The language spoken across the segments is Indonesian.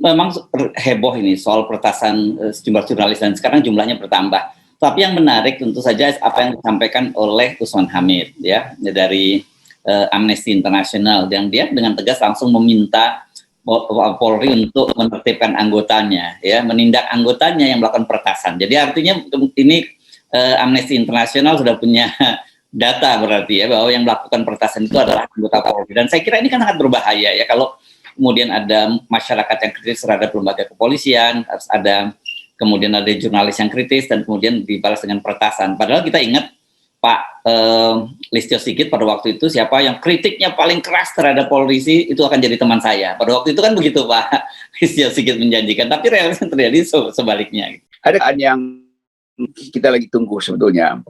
memang heboh ini soal peretasan sejumlah jurnalis dan sekarang jumlahnya bertambah. Tapi yang menarik tentu saja apa yang disampaikan oleh Usman Hamid ya dari Amnesty International, yang dia dengan tegas langsung meminta Polri untuk menertibkan anggotanya, ya, menindak anggotanya yang melakukan peretasan. Jadi artinya ini Amnesty International sudah punya data berarti ya bahwa yang melakukan peretasan itu adalah anggota Polri. Dan saya kira ini kan sangat berbahaya ya kalau kemudian ada masyarakat yang kritis terhadap lembaga kepolisian, kemudian ada jurnalis yang kritis dan kemudian dibalas dengan peretasan. Padahal kita ingat Pak Listio Sigit pada waktu itu, siapa yang kritiknya paling keras terhadap polisi itu akan jadi teman saya. Pada waktu itu kan begitu Pak Listio Sigit menjanjikan, tapi realisnya terjadi sebaliknya. Ada yang kita lagi tunggu sebetulnya.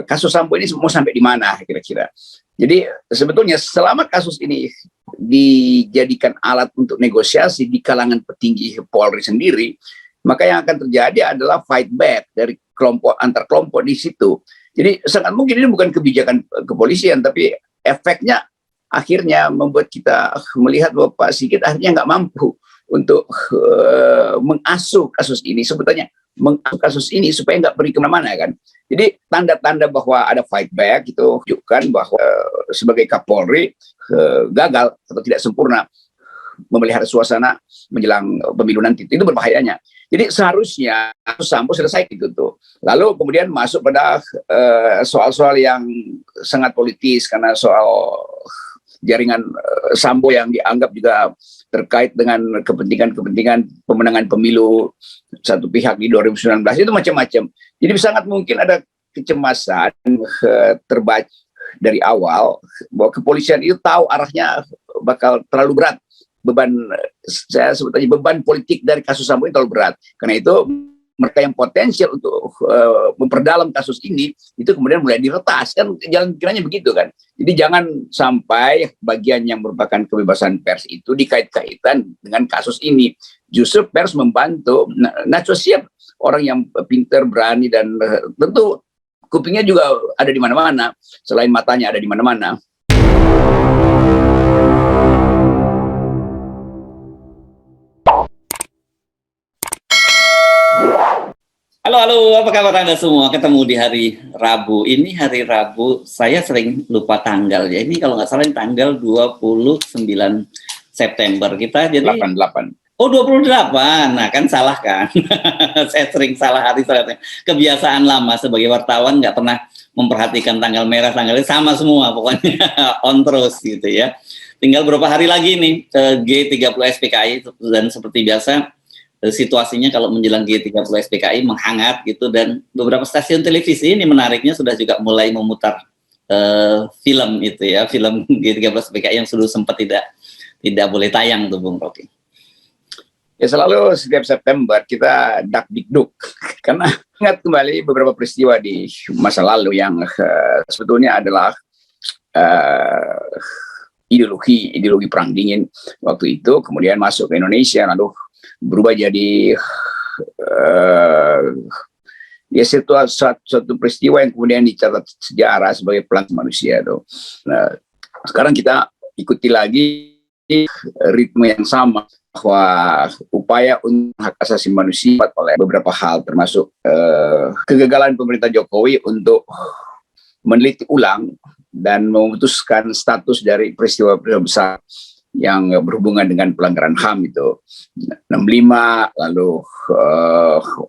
Kasus Sambo ini mau sampai di mana kira-kira. Jadi sebetulnya selama kasus ini dijadikan alat untuk negosiasi di kalangan petinggi Polri sendiri, maka yang akan terjadi adalah fight back dari kelompok antar kelompok di situ. Jadi sangat mungkin ini bukan kebijakan kepolisian, tapi efeknya akhirnya membuat kita melihat bahwa Pak Sigit akhirnya nggak mampu untuk mengasuh kasus ini. Sebetulnya mengasuh kasus ini supaya nggak pergi kemana-mana kan. Jadi tanda-tanda bahwa ada fight back itu menunjukkan bahwa sebagai Kapolri gagal atau tidak sempurna memelihara suasana menjelang pemilu nanti. Itu berbahayanya. Jadi seharusnya Sambo selesai gitu tuh. Lalu kemudian masuk pada soal-soal yang sangat politis, karena soal jaringan Sambo yang dianggap juga terkait dengan kepentingan pemenangan pemilu satu pihak di 2019 itu macam-macam. Jadi sangat mungkin ada kecemasan terbaca dari awal bahwa kepolisian itu tahu arahnya bakal terlalu berat. Saya sebetulnya beban politik dari kasus Sambo ini terlalu berat. Karena itu mereka yang potensial untuk memperdalam kasus ini itu kemudian mulai diretas, kan jalan pikirannya begitu kan. Jadi jangan sampai bagian yang merupakan kebebasan pers itu dikait-kaitan dengan kasus ini. Justru pers membantu. Nah siap orang yang pintar, berani, dan tentu kupingnya juga ada di mana-mana, selain matanya ada di mana-mana. Halo, apa kabar Anda semua? Ketemu di hari Rabu. Ini hari Rabu, saya sering lupa tanggal ya. Ini kalau nggak salah ini tanggal 29 September. Kita jadi 88. Oh, 28. Nah, kan salah kan? Saya sering salah hari. Kebiasaan lama sebagai wartawan nggak pernah memperhatikan tanggal merah, tanggalnya sama semua pokoknya on terus gitu ya. Tinggal berapa hari lagi nih G30 SPKI, dan seperti biasa situasinya kalau menjelang G30 SPKI menghangat gitu, dan beberapa stasiun televisi ini menariknya sudah juga mulai memutar film itu ya, film G30 SPKI yang sudah sempat tidak boleh tayang tuh Bung Rocky. Ya selalu setiap September kita dak-dikduk karena ingat kembali beberapa peristiwa di masa lalu yang sebetulnya adalah ideologi perang dingin waktu itu, kemudian masuk ke Indonesia lalu berubah jadi ya suatu peristiwa yang kemudian dicatat sejarah sebagai pelan manusia itu. Nah, sekarang kita ikuti lagi ritme yang sama, bahwa upaya untuk hak asasi manusia oleh beberapa hal, termasuk kegagalan pemerintah Jokowi untuk meneliti ulang dan memutuskan status dari peristiwa besar yang berhubungan dengan pelanggaran HAM itu 65, lalu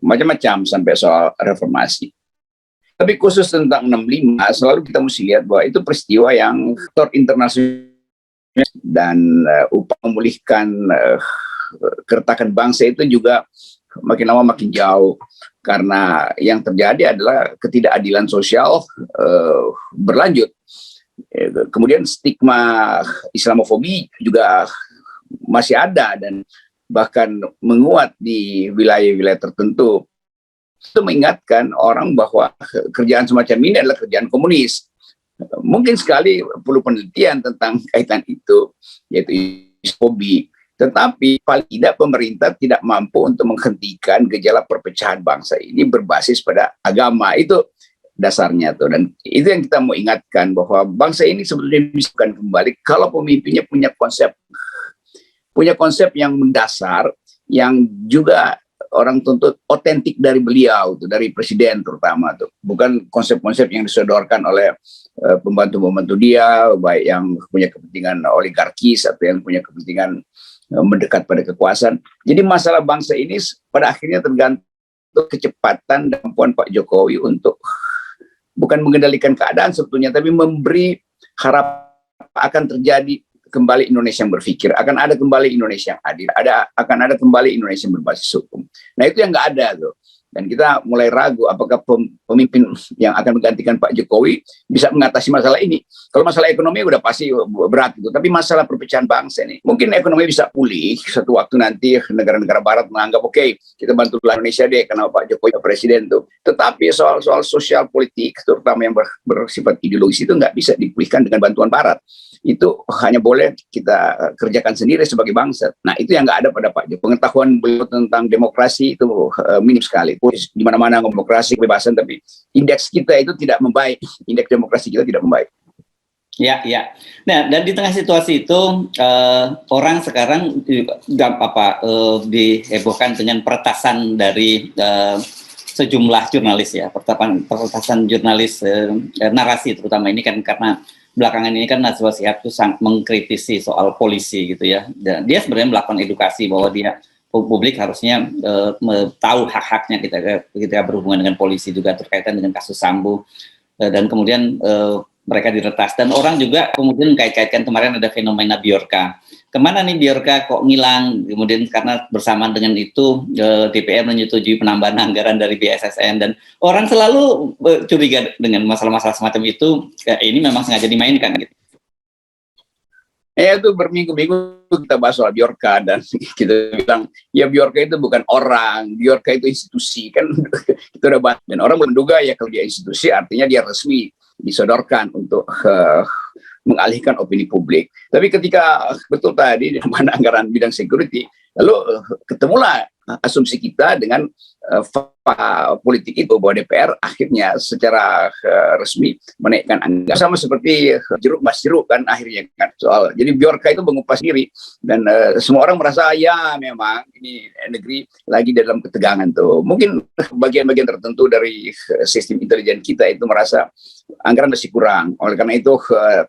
macam-macam sampai soal reformasi. Tapi khusus tentang 65 selalu kita mesti lihat bahwa itu peristiwa yang faktor internasional dan upaya memulihkan keretakan bangsa itu juga makin lama makin jauh, karena yang terjadi adalah ketidakadilan sosial berlanjut. Kemudian stigma Islamofobi juga masih ada dan bahkan menguat di wilayah-wilayah tertentu. Itu mengingatkan orang bahwa kerjaan semacam ini adalah kerjaan komunis. Mungkin sekali perlu penelitian tentang kaitan itu, yaitu Islamofobi. Tetapi paling tidak pemerintah tidak mampu untuk menghentikan gejala perpecahan bangsa ini berbasis pada agama. Itu dasarnya tuh, dan itu yang kita mau ingatkan bahwa bangsa ini sebetulnya bisa kembali kalau pemimpinnya punya konsep punya konsep yang mendasar, yang juga orang tuntut otentik dari beliau, tuh, dari presiden terutama, tuh. Bukan konsep-konsep yang disodorkan oleh pembantu-pembantu dia, baik yang punya kepentingan oligarkis atau yang punya kepentingan mendekat pada kekuasaan. Jadi masalah bangsa ini pada akhirnya tergantung kecepatan dan kemampuan Pak Jokowi untuk bukan mengendalikan keadaan sebetulnya, tapi memberi harapan akan terjadi kembali Indonesia yang berpikir, akan ada kembali Indonesia yang adil, akan ada kembali Indonesia yang berbasis hukum. Nah itu yang nggak ada tuh. Dan kita mulai ragu apakah pemimpin yang akan menggantikan Pak Jokowi bisa mengatasi masalah ini. Kalau masalah ekonomi udah pasti berat gitu, tapi masalah perpecahan bangsa ini, mungkin ekonomi bisa pulih satu waktu nanti negara-negara Barat menganggap oke, kita bantu Indonesia deh karena Pak Jokowi presiden tuh. Tetapi soal sosial politik, terutama yang bersifat ideologis itu nggak bisa dipulihkan dengan bantuan Barat. Itu hanya boleh kita kerjakan sendiri sebagai bangsa. Nah itu yang nggak ada pada Pak Jokowi. Pengetahuan beliau tentang demokrasi itu minim sekali. Di mana-mana demokrasi, kebebasan, tapi indeks kita itu tidak membaik. Indeks demokrasi kita tidak membaik. Ya, ya. Nah, dan di tengah situasi itu orang sekarang dihebohkan dengan peretasan dari sejumlah jurnalis ya, peretasan jurnalis narasi terutama ini kan karena belakangan ini kan Najwa Shihab itu sangat mengkritisi soal polisi gitu ya. Dan dia sebenarnya melakukan edukasi bahwa dia publik harusnya tahu hak-haknya kita berhubungan dengan polisi juga terkaitan dengan kasus Sambo dan kemudian mereka diretas dan orang juga kemudian kait-kaitkan kemarin ada fenomena Bjorka. Kemana nih Bjorka kok ngilang? Kemudian karena bersamaan dengan itu DPR menyetujui penambahan anggaran dari BSSN dan orang selalu curiga dengan masalah-masalah semacam itu. Ini memang sengaja dimainkan gitu. Itu berminggu-minggu kita bahas soal Bjorka dan kita bilang ya Bjorka itu bukan orang, Bjorka itu institusi kan kita udah bahas dan orang menduga ya kalau dia institusi artinya dia resmi disodorkan untuk mengalihkan opini publik. Tapi ketika betul tadi di mana anggaran bidang security, lalu ketemulah asumsi kita dengan politik itu bahwa DPR akhirnya secara resmi menaikkan anggaran sama seperti jeruk mas jeruk kan akhirnya kan soal. Jadi Bjorka itu mengupas diri dan semua orang merasa ya memang ini negeri lagi dalam ketegangan tuh. Mungkin bagian-bagian tertentu dari sistem intelijen kita itu merasa anggaran masih kurang. Oleh karena itu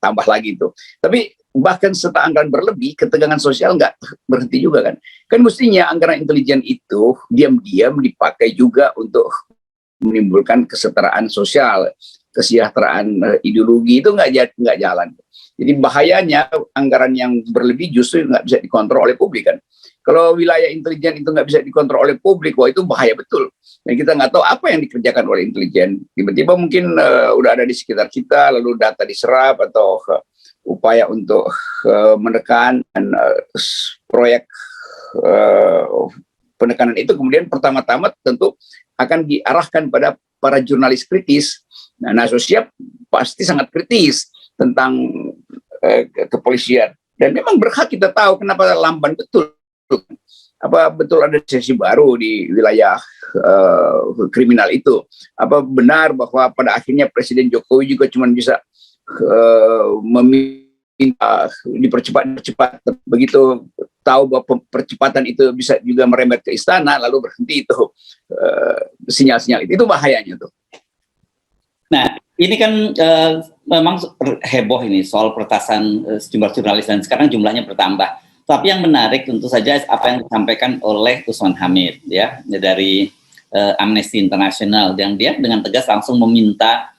tambah lagi itu. Tapi bahkan serta anggaran berlebih, ketegangan sosial nggak berhenti juga kan. Kan mestinya anggaran intelijen itu diam-diam dipakai juga untuk menimbulkan kesetaraan sosial, kesejahteraan ideologi itu nggak jalan. Jadi bahayanya anggaran yang berlebih justru nggak bisa dikontrol oleh publik kan. Kalau wilayah intelijen itu nggak bisa dikontrol oleh publik, wah itu bahaya betul. Dan kita nggak tahu apa yang dikerjakan oleh intelijen. Tiba-tiba mungkin udah ada di sekitar kita, lalu data diserap atau upaya untuk menekan dan proyek penekanan itu kemudian pertama-tama tentu akan diarahkan pada para jurnalis kritis. Nah, Najwa Shihab pasti sangat kritis tentang kepolisian dan memang berhak kita tahu kenapa lamban betul. Apa betul ada sesi baru di wilayah kriminal itu? Apa benar bahwa pada akhirnya Presiden Jokowi juga cuma bisa meminta dipercepat begitu tahu bahwa percepatan itu bisa juga merembet ke istana lalu berhenti itu sinyal-sinyal itu bahayanya tuh. Nah ini kan memang heboh ini soal peretasan sejumlah jurnalis dan sekarang jumlahnya bertambah. Tapi yang menarik tentu saja apa yang disampaikan oleh Usman Hamid ya dari Amnesty International yang dia dengan tegas langsung meminta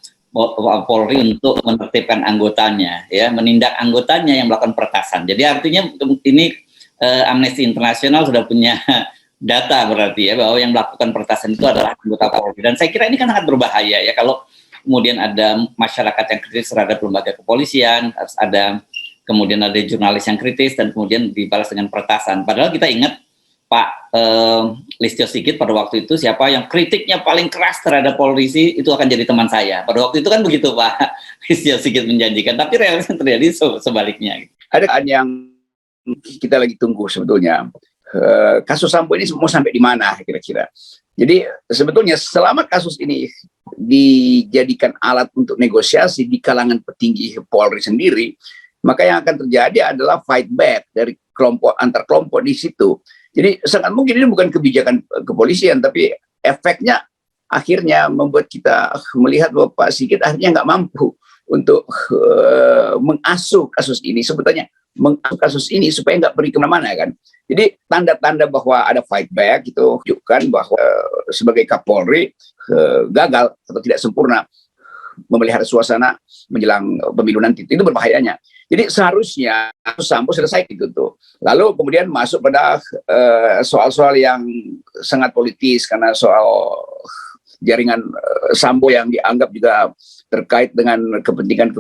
Polri untuk menertibkan anggotanya, ya, menindak anggotanya yang melakukan peretasan. Jadi artinya ini Amnesty International sudah punya data berarti ya bahwa yang melakukan peretasan itu adalah anggota Polri. Dan saya kira ini kan sangat berbahaya ya kalau kemudian ada masyarakat yang kritis terhadap lembaga kepolisian, kemudian ada jurnalis yang kritis dan kemudian dibalas dengan peretasan. Padahal kita ingat Pak Listio Sigit pada waktu itu siapa yang kritiknya paling keras terhadap polisi itu akan jadi teman saya. Pada waktu itu kan begitu Pak Listio Sigit menjanjikan, tapi realisnya terjadi sebaliknya. Ada yang kita lagi tunggu sebetulnya. Kasus Sambo ini mau sampai di mana kira-kira. Jadi sebetulnya selama kasus ini dijadikan alat untuk negosiasi di kalangan petinggi Polri sendiri, maka yang akan terjadi adalah fight back dari kelompok antar kelompok di situ. Jadi sangat mungkin ini bukan kebijakan kepolisian, tapi efeknya akhirnya membuat kita melihat bahwa Pak Sigit akhirnya nggak mampu untuk mengasuh kasus ini, sebetulnya mengasuh kasus ini supaya nggak pergi kemana-mana kan. Jadi tanda-tanda bahwa ada fight back itu menunjukkan bahwa sebagai Kapolri gagal atau tidak sempurna memelihara suasana menjelang pemilu nanti, itu berbahayanya. Jadi seharusnya Sambo selesai gitu tuh. Lalu kemudian masuk pada soal-soal yang sangat politis, karena soal jaringan Sambo yang dianggap juga terkait dengan kepentingan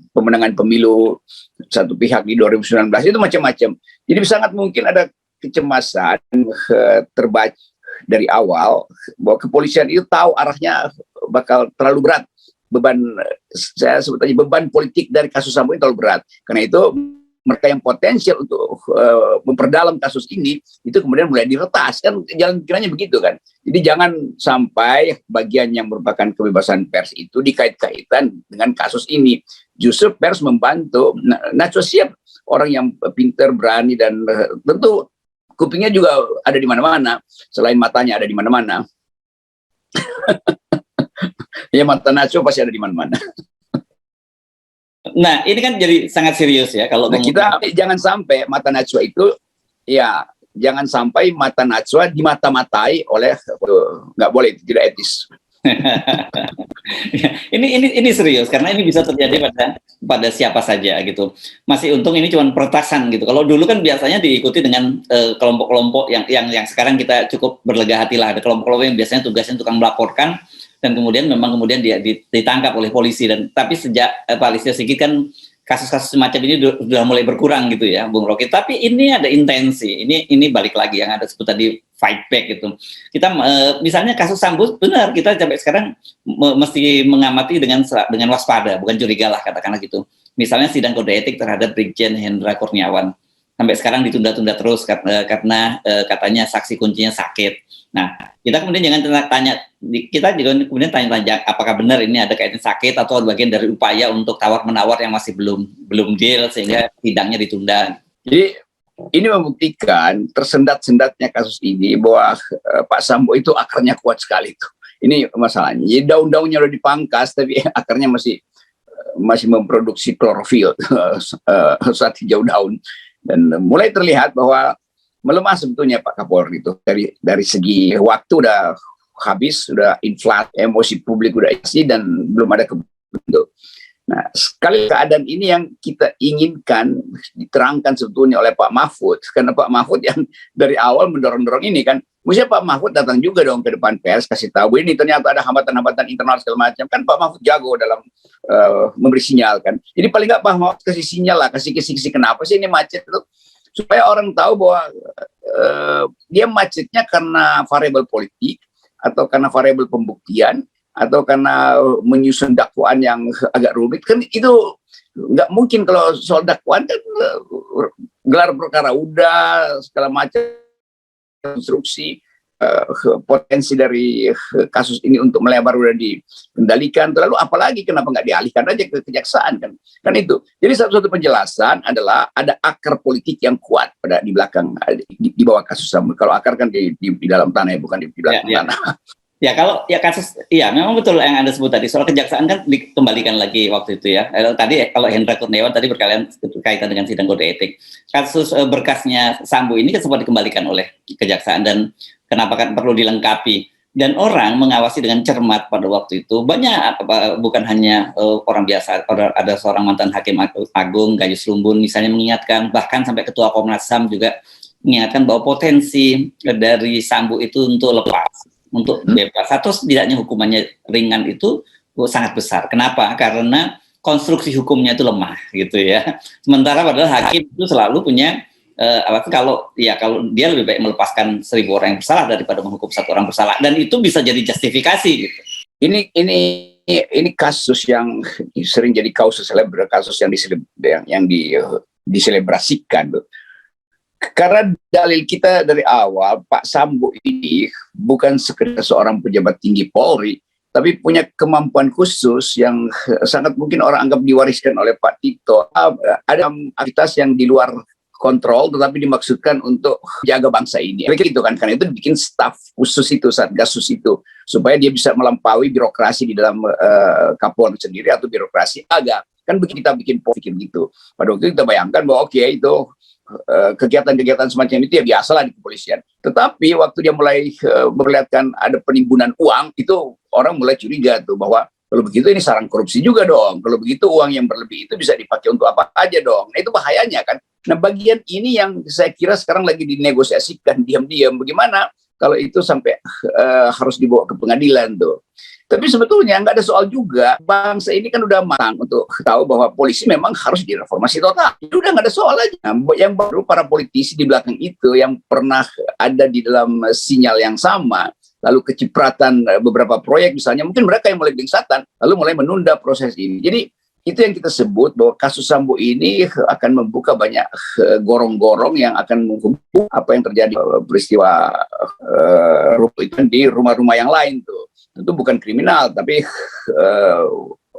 pemenangan pemilu satu pihak di 2019 itu macam-macam. Jadi sangat mungkin ada kecemasan terbaca dari awal bahwa kepolisian itu tahu arahnya bakal terlalu berat. Saya sebutnya beban politik dari kasus Sambo ini terlalu berat. Karena itu mereka yang potensial untuk memperdalam kasus ini itu kemudian mulai diretas, kan jalan pikirannya begitu kan. Jadi jangan sampai bagian yang merupakan kebebasan pers itu dikait-kaitan dengan kasus ini. Justru pers membantu. Najwa Shihab orang yang pintar, berani, dan tentu kupingnya juga ada di mana-mana, selain matanya ada di mana-mana. Ya, mata Najwa pasti ada di mana-mana. Nah, ini kan jadi sangat serius ya kalau kita jangan sampai mata Najwa itu, ya jangan sampai mata Najwa dimata-matai oleh, nggak boleh, itu tidak etis. ini serius karena ini bisa terjadi pada siapa saja gitu. Masih untung ini cuma peretasan gitu. Kalau dulu kan biasanya diikuti dengan kelompok-kelompok yang sekarang kita cukup berlega hati lah. Ada kelompok-kelompok yang biasanya tugasnya tukang melaporkan dan kemudian dia ditangkap oleh polisi. Dan tapi sejak Pak Listio Sigit kan kasus-kasus semacam ini sudah mulai berkurang gitu ya, Bung Rocky. Tapi ini ada intensi. Ini balik lagi yang ada sebut tadi fight back gitu. Kita misalnya kasus Sambo, benar kita sampai sekarang mesti mengamati dengan waspada, bukan curiga lah katakanlah gitu. Misalnya sidang kode etik terhadap Brigjen Hendra Kurniawan sampai sekarang ditunda-tunda terus karena katanya saksi kuncinya sakit. Nah, kita kemudian jangan tanya, kita juga kemudian tanya apakah benar ini ada kaitan sakit atau bagian dari upaya untuk tawar-menawar yang masih belum deal sehingga sidangnya ditunda. Jadi ini membuktikan tersendat-sendatnya kasus ini bahwa Pak Sambo itu akarnya kuat sekali tuh. Ini masalahnya. Jadi daun-daunnya udah dipangkas tapi akarnya masih memproduksi klorofil saat hijau daun, dan mulai terlihat bahwa melemah sebetulnya Pak Kapolri itu dari segi waktu udah habis, sudah inflasi, emosi publik udah isi dan belum ada kebentuk. Nah, sekali keadaan ini yang kita inginkan diterangkan sebetulnya oleh Pak Mahfud, karena Pak Mahfud yang dari awal mendorong-dorong ini kan, mestinya Pak Mahfud datang juga dong ke depan pers, kasih tahu ini ternyata ada hambatan-hambatan internal segala macam, kan Pak Mahfud jago dalam memberi sinyal kan. Jadi paling nggak Pak Mahfud kasih sinyal lah, kasih kisi-kisi kenapa sih ini macet itu, supaya orang tahu bahwa dia macetnya karena variabel politik atau karena variabel pembuktian atau karena menyusun dakwaan yang agak rumit. Kan itu nggak mungkin. Kalau soal dakwaan kan gelar perkara udah segala macam, instruksi, potensi dari kasus ini untuk melebar udah dikendalikan. Lalu apalagi kenapa nggak dialihkan aja ke kejaksaan kan itu. Jadi satu-satu penjelasan adalah ada akar politik yang kuat di belakang, di bawah kasus Sambo. Kalau akar kan di dalam tanah, bukan di belakang tanah. Ya kalau ya kasus, ya memang betul yang Anda sebut tadi soal kejaksaan kan dikembalikan lagi waktu itu ya. Tadi kalau Hendra Kurniawan tadi berkaitan dengan sidang kode etik. Kasus berkasnya Sambo ini kan sempat dikembalikan oleh kejaksaan, dan kenapa kan perlu dilengkapi, dan orang mengawasi dengan cermat pada waktu itu banyak, bukan hanya orang biasa, ada seorang mantan hakim agung Gayus Lumbun misalnya mengingatkan, bahkan sampai ketua Komnas HAM juga mengingatkan bahwa potensi dari Sambo itu untuk lepas, untuk bebas atau setidaknya hukumannya ringan itu sangat besar. Kenapa? Karena konstruksi hukumnya itu lemah gitu ya. Sementara padahal hakim itu selalu punya kalau dia lebih baik melepaskan 1.000 orang yang bersalah daripada menghukum 1 orang bersalah, dan itu bisa jadi justifikasi gitu. Ini kasus yang sering jadi kausus celebre, kasus yang diselebrasikan. Karena dalil kita dari awal, Pak Sambo ini bukan sekedar seorang pejabat tinggi Polri, tapi punya kemampuan khusus yang sangat mungkin orang anggap diwariskan oleh Pak Tito. Ada aktivitas yang di luar kontrol, tetapi dimaksudkan untuk jaga bangsa ini. Begitu kan, karena itu bikin staf khusus itu, Satgasus itu, supaya dia bisa melampaui birokrasi di dalam Kapolri sendiri atau birokrasi agak. Kan kita bikin pikir gitu. Pada waktu itu kita bayangkan bahwa oke, itu kegiatan-kegiatan semacam itu ya biasalah di kepolisian. Tetapi waktu dia mulai memperlihatkan ada penimbunan uang, itu orang mulai curiga tuh bahwa kalau begitu ini sarang korupsi juga dong. Kalau begitu uang yang berlebih itu bisa dipakai untuk apa aja dong. Nah itu bahayanya kan. Nah bagian ini yang saya kira sekarang lagi dinegosiasikan diam-diam. Bagaimana kalau itu sampai harus dibawa ke pengadilan tuh. Tapi sebetulnya nggak ada soal juga. Bangsa ini kan udah matang untuk tahu bahwa polisi memang harus direformasi total. Itu udah nggak ada soal aja. Nah, yang baru para politisi di belakang itu yang pernah ada di dalam sinyal yang sama, lalu kecipratan beberapa proyek misalnya, mungkin mereka yang mulai gengsatan, lalu mulai menunda proses ini. Jadi itu yang kita sebut bahwa kasus Sambo ini akan membuka banyak gorong-gorong yang akan menghubung apa yang terjadi peristiwa itu di rumah-rumah yang lain tuh. Tentu bukan kriminal, tapi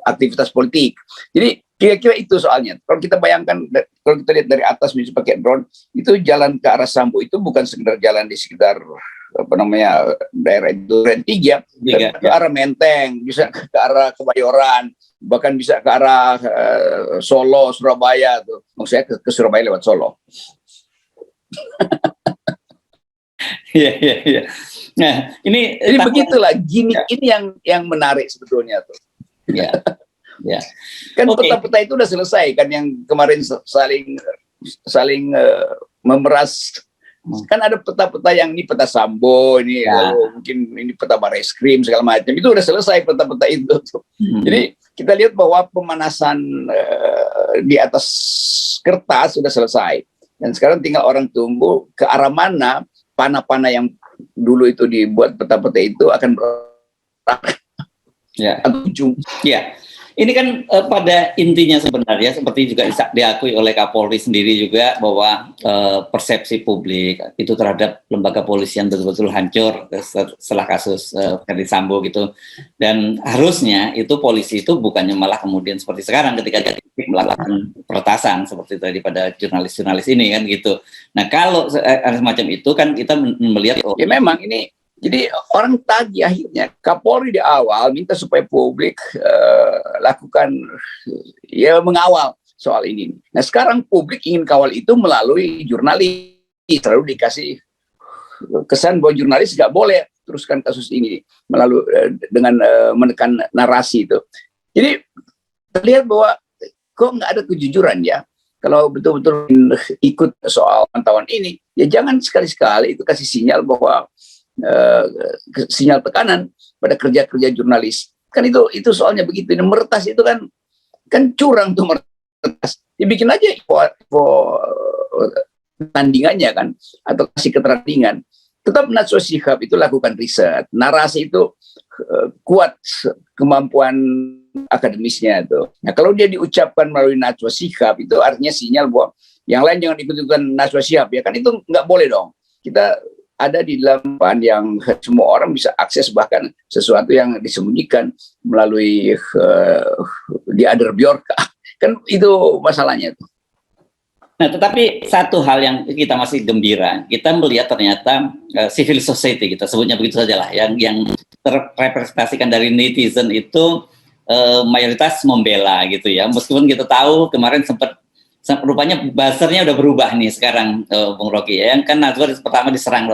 aktivitas politik. Jadi kira-kira itu soalnya. Kalau kita bayangkan, kalau kita lihat dari atas misalnya pakai drone, itu jalan ke arah Sambo itu bukan sekedar jalan di sekitar apa namanya daerah Duren 3, ke arah Menteng, bisa ke arah Kebayoran, bahkan bisa ke arah Solo, Surabaya tuh. Maksudnya ke Surabaya lewat Solo. Iya. Nah, ini begitulah gimmick ini yang menarik sebetulnya tuh. Ya. Kan peta-peta itu udah selesai kan, yang kemarin saling memeras. Kan ada peta-peta yang ini peta Sambo, ini lalu mungkin ini peta Barreskrim segala macam. Itu udah selesai peta-peta itu tuh. Jadi kita lihat bahwa pemanasan di atas kertas sudah selesai. Dan sekarang tinggal orang tunggu ke arah mana panah-panah yang dulu itu dibuat peta-peta itu akan ujung. Ya. Ini kan pada intinya sebenarnya seperti juga diakui oleh Kapolri sendiri juga bahwa persepsi publik itu terhadap lembaga polisian betul-betul hancur setelah kasus Ferdy Sambo gitu. Dan harusnya itu polisi itu bukannya malah kemudian seperti sekarang ketika melakukan peretasan seperti tadi pada jurnalis-jurnalis ini kan gitu. Nah kalau semacam itu kan kita melihat ya memang ini. Jadi orang tagih akhirnya. Kapolri di awal minta supaya publik lakukan ya mengawal soal ini. Nah sekarang publik ingin kawal itu melalui jurnalis. Lalu dikasih kesan bahwa jurnalis nggak boleh teruskan kasus ini melalui dengan menekan narasi itu. Jadi terlihat bahwa kok nggak ada kejujuran ya. Kalau betul-betul ikut soal pantauan ini, ya jangan sekali-sekali itu kasih sinyal bahwa sinyal tekanan pada kerja-kerja jurnalis. Kan itu soalnya begitu. Ini meretas itu kan curang tuh meretas. Dibikin aja info tandingannya kan, atau kasih keterangan. Tetap Najwa Shihab itu lakukan riset. Narasi itu kuat kemampuan akademisnya itu. Nah kalau dia diucapkan melalui Najwa Shihab itu artinya sinyal bahwa yang lain jangan ikut-ikutan Najwa Shihab ya kan, itu nggak boleh dong. Kita ada di dalam yang semua orang bisa akses, bahkan sesuatu yang disembunyikan melalui di other Bjorka. Kan itu masalahnya. Nah, tetapi satu hal yang kita masih gembira, kita melihat ternyata civil society, kita sebutnya begitu saja lah, yang terrepresentasikan dari netizen itu mayoritas membela gitu ya. Meskipun kita tahu kemarin sempat rupanya buzzernya udah berubah nih sekarang, Bung Rocky ya. Yang kan Najwa pertama diserang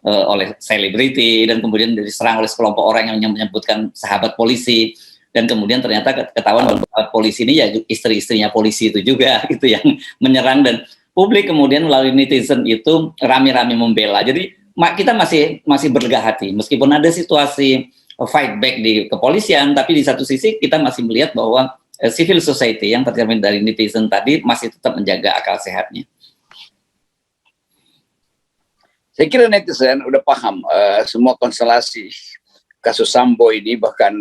oleh selebriti dan kemudian diserang oleh sekelompok orang yang menyebutkan sahabat polisi, dan kemudian ternyata ketahuan bahwa polisi ini ya istri-istrinya polisi itu juga gitu yang menyerang, dan publik kemudian melalui netizen itu rame-rame membela. Jadi kita masih berlegah hati meskipun ada situasi fight back di kepolisian, tapi di satu sisi kita masih melihat bahwa civil society yang tercermin dari netizen tadi masih tetap menjaga akal sehatnya. Saya kira netizen udah paham semua konstelasi kasus Sambo ini, bahkan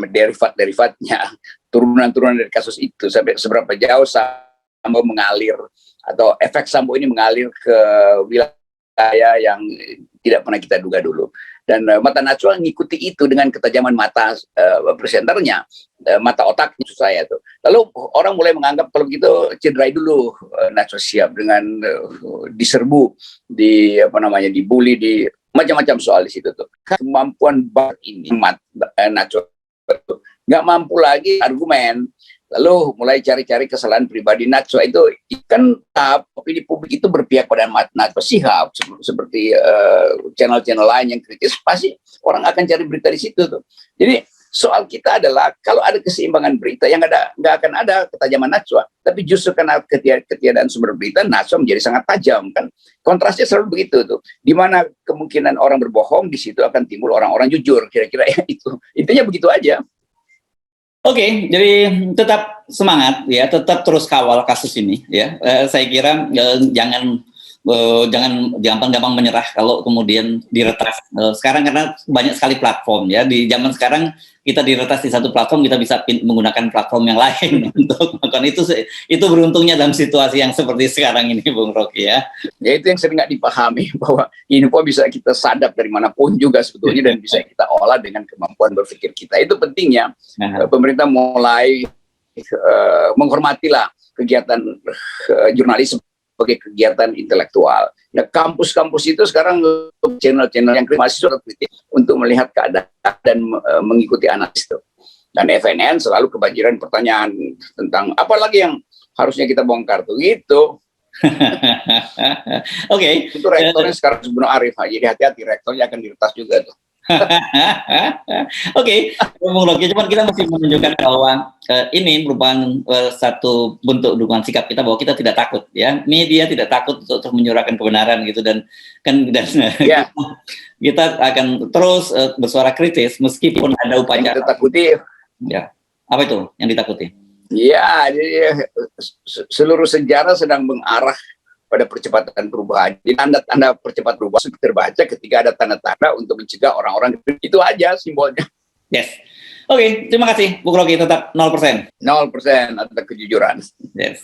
derivat-derivatnya, turunan-turunan dari kasus itu, sampai seberapa jauh Sambo mengalir atau efek Sambo ini mengalir ke wilayah saya yang tidak pernah kita duga dulu. Dan mata Najwa ngikuti itu dengan ketajaman mata presenternya, mata otaknya saya tuh. Lalu orang mulai menganggap kalau begitu cederai dulu Najwa Shihab dengan diserbu, dibully, di macam-macam soal di situ tuh. Kemampuan ini Najwa nggak mampu lagi argumen. Lalu mulai cari-cari kesalahan pribadi Najwa. Itu kan opini publik itu berpihak pada Najwa Shihab, seperti channel-channel lain yang kritis, pasti orang akan cari berita di situ tuh. Jadi soal kita adalah kalau ada keseimbangan berita, yang nggak akan ada ketajaman Najwa, tapi justru karena ketiadaan sumber berita, Najwa menjadi sangat tajam kan. Kontrasnya selalu begitu tuh. Di mana kemungkinan orang berbohong, di situ akan timbul orang-orang jujur, kira-kira ya itu. Intinya begitu aja. Oke, jadi tetap semangat ya, tetap terus kawal kasus ini ya. Saya kira jangan gampang-gampang menyerah kalau kemudian diretas sekarang, karena banyak sekali platform ya. Di zaman sekarang kita diretas di satu platform, kita bisa menggunakan platform yang lain untuk melakukan itu beruntungnya dalam situasi yang seperti sekarang ini, Bung Rocky ya. Ya itu yang sering nggak dipahami, bahwa info bisa kita sadap dari manapun juga sebetulnya, dan bisa kita olah dengan kemampuan berpikir kita. Itu pentingnya. Pemerintah mulai menghormatilah kegiatan jurnalisme sebagai kegiatan intelektual. Ya, kampus-kampus itu sekarang channel-channel yang mahasiswa kritik untuk melihat keadaan dan mengikuti analisis itu. Dan FNN selalu kebanjiran pertanyaan tentang apalagi yang harusnya kita bongkar tuh gitu. Oke. Itu rektornya sekarang Subno Arif. Jadi hati-hati, rektornya akan diretas juga tuh. Oke, Bung Rocky, cuman kita masih menunjukkan bahwa ini merupakan satu bentuk dukungan sikap kita bahwa kita tidak takut ya, media tidak takut untuk menyuarakan kebenaran gitu, dan yeah. kita akan terus bersuara kritis meskipun ada upaya. Yang ditakuti ya, apa itu yang ditakuti? Ya, jadi seluruh sejarah sedang mengarah pada percepatan perubahan. Jadi tanda-tanda percepat perubahan terbaca ketika ada tanda-tanda untuk mencegah orang-orang. Itu aja simbolnya. Yes. Oke, terima kasih Bung Rocky, tetap 0%. 0% ada kejujuran. Yes.